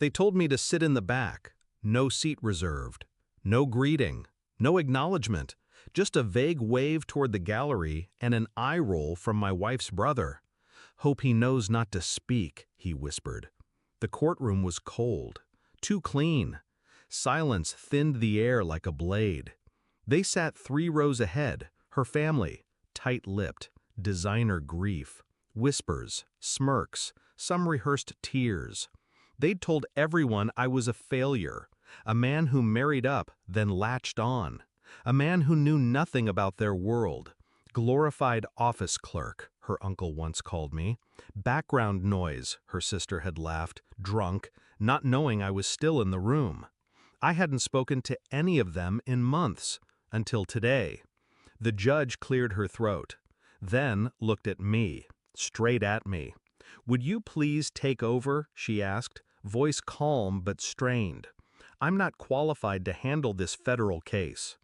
They told me to sit in the back, no seat reserved, no greeting, no acknowledgement, just a vague wave toward the gallery and an eye roll from my wife's brother. "Hope he knows not to speak," he whispered. The courtroom was cold, too clean. Silence thinned the air like a blade. They sat 3 rows ahead, her family, tight-lipped, designer grief, whispers, smirks, some rehearsed tears. They'd told everyone I was a failure, a man who married up, then latched on, a man who knew nothing about their world. Glorified office clerk, her uncle once called me. Background noise, her sister had laughed, drunk, not knowing I was still in the room. I hadn't spoken to any of them in months, until today. The judge cleared her throat, then looked at me, straight at me. "Would you please take over?" she asked, voice calm but strained. "I'm not qualified to handle this federal case."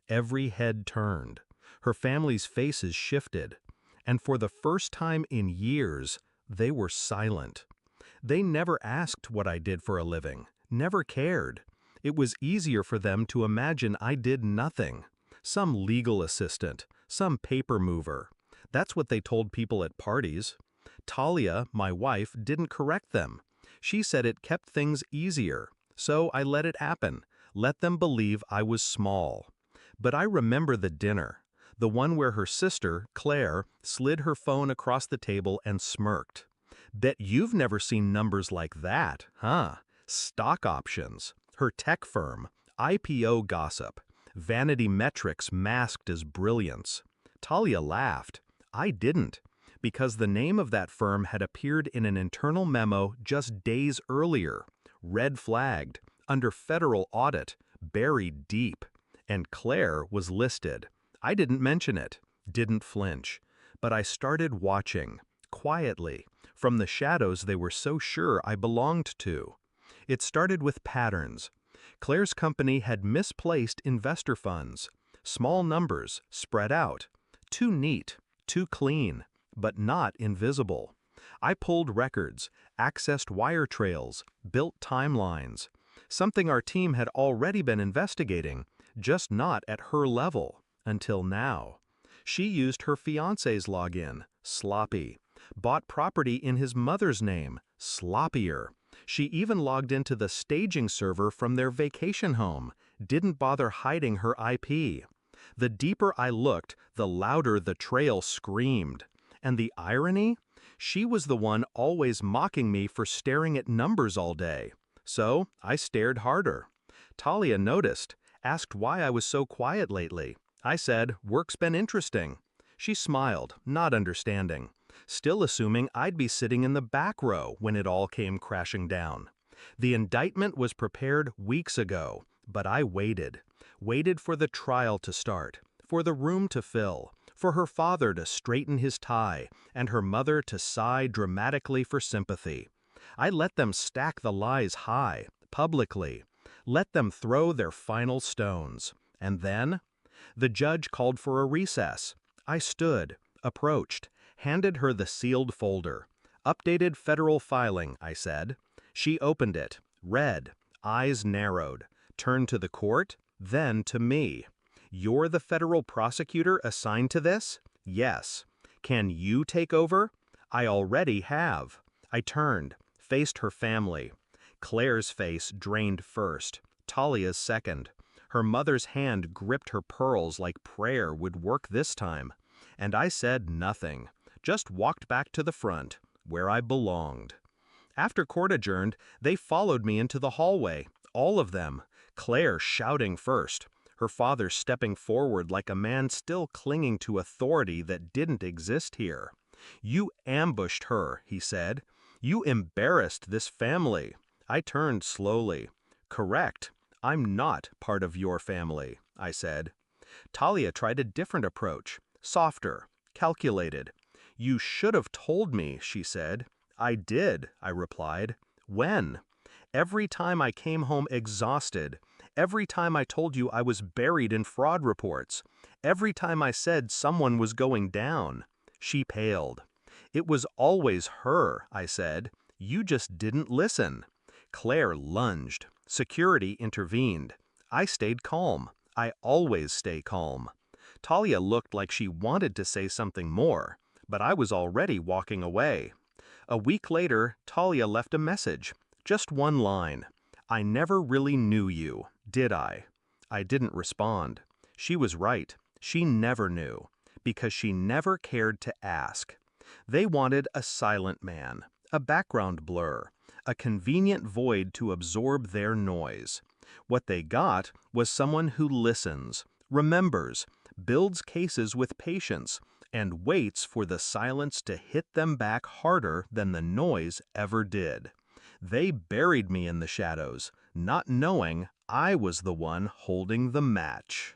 Every head turned. Her family's faces shifted, and for the first time in years, they were silent. They never asked what I did for a living, never cared. It was easier for them to imagine I did nothing. Some legal assistant, some paper mover. That's what they told people at parties. Talia, my wife, didn't correct them. She said it kept things easier, so I let it happen, let them believe I was small. But I remember the dinner. The one where her sister, Claire, slid her phone across the table and smirked. "Bet you've never seen numbers like that, huh? Stock options, her tech firm, IPO gossip, vanity metrics masked as brilliance." Talia laughed. I didn't, because the name of that firm had appeared in an internal memo just days earlier, red flagged, under federal audit, buried deep. And Claire was listed. I didn't mention it, didn't flinch, but I started watching, quietly, from the shadows they were so sure I belonged to. It started with patterns. Claire's company had misplaced investor funds, small numbers, spread out, too neat, too clean, but not invisible. I pulled records, accessed wire trails, built timelines, something our team had already been investigating, just not at her level. Until now. She used her fiancé's login, sloppy. Bought property in his mother's name, sloppier. She even logged into the staging server from their vacation home, didn't bother hiding her IP. The deeper I looked, the louder the trail screamed. And the irony? She was the one always mocking me for staring at numbers all day. So I stared harder. Talia noticed, asked why I was so quiet lately. I said, "Work's been interesting." She smiled, not understanding, still assuming I'd be sitting in the back row when it all came crashing down. The indictment was prepared weeks ago, but I waited for the trial to start, for the room to fill, for her father to straighten his tie, and her mother to sigh dramatically for sympathy. I let them stack the lies high, publicly, let them throw their final stones. And then the judge called for a recess. I stood, approached, handed her the sealed folder. "Updated federal filing," I said. She opened it, read, eyes narrowed, turned to the court, then to me. "You're the federal prosecutor assigned to this?" "Yes." "Can you take over?" "I already have." I turned, faced her family. Claire's face drained first, Talia's second. Her mother's hand gripped her pearls like prayer would work this time. And I said nothing, just walked back to the front, where I belonged. After court adjourned, they followed me into the hallway, all of them, Claire shouting first, her father stepping forward like a man still clinging to authority that didn't exist here. "You ambushed her," he said. "You embarrassed this family." I turned slowly. "Correct. I'm not part of your family," I said. Talia tried a different approach, softer, calculated. "You should have told me," she said. "I did," I replied. "When?" "Every time I came home exhausted. Every time I told you I was buried in fraud reports. Every time I said someone was going down." She paled. "It was always her," I said. "You just didn't listen." Claire lunged. Security intervened. I stayed calm. I always stay calm. Talia looked like she wanted to say something more, but I was already walking away. A week later, Talia left a message. Just one line. I never really knew you, did I? I didn't respond. She was right. She never knew, because she never cared to ask. They wanted a silent man, a background blur, a convenient void to absorb their noise. What they got was someone who listens, remembers, builds cases with patience, and waits for the silence to hit them back harder than the noise ever did. They buried me in the shadows, not knowing I was the one holding the match.